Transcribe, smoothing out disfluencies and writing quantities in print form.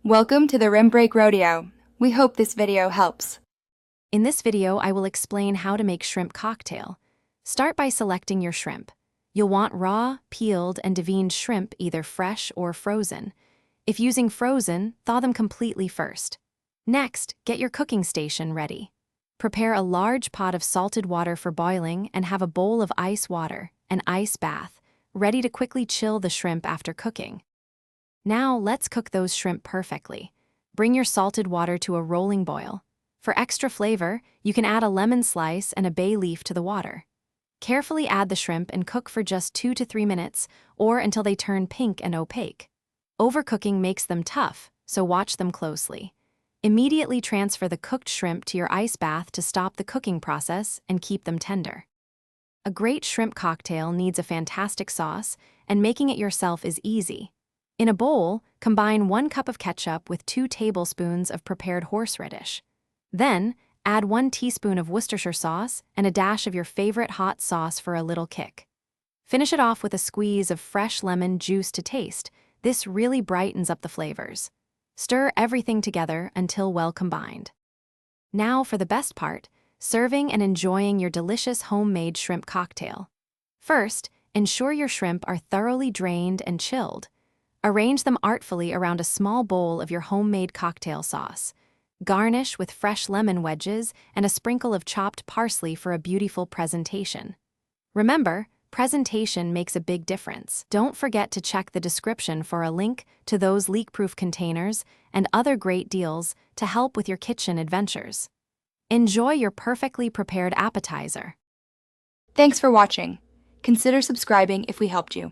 Welcome to the Rim Break Rodeo. We hope this video helps. In this video, I will explain how to make shrimp cocktail. Start by selecting your shrimp. You'll want raw, peeled, and deveined shrimp, either fresh or frozen. If using frozen, thaw them completely first. Next, get your cooking station ready. Prepare a large pot of salted water for boiling and have a bowl of ice water, an ice bath, ready to quickly chill the shrimp after cooking. Now, let's cook those shrimp perfectly. Bring your salted water to a rolling boil. For extra flavor, you can add a lemon slice and a bay leaf to the water. Carefully add the shrimp and cook for just 2 to 3 minutes, or until they turn pink and opaque. Overcooking makes them tough, so watch them closely. Immediately transfer the cooked shrimp to your ice bath to stop the cooking process and keep them tender. A great shrimp cocktail needs a fantastic sauce, and making it yourself is easy. In a bowl, combine 1 cup of ketchup with 2 tablespoons of prepared horseradish. Then, add 1 teaspoon of Worcestershire sauce and a dash of your favorite hot sauce for a little kick. Finish it off with a squeeze of fresh lemon juice to taste. This really brightens up the flavors. Stir everything together until well combined. Now for the best part, serving and enjoying your delicious homemade shrimp cocktail. First, ensure your shrimp are thoroughly drained and chilled. Arrange them artfully around a small bowl of your homemade cocktail sauce. Garnish with fresh lemon wedges and a sprinkle of chopped parsley for a beautiful presentation. Remember, presentation makes a big difference. Don't forget to check the description for a link to those leak-proof containers and other great deals to help with your kitchen adventures. Enjoy your perfectly prepared appetizer. Thanks for watching. Consider subscribing if we helped you.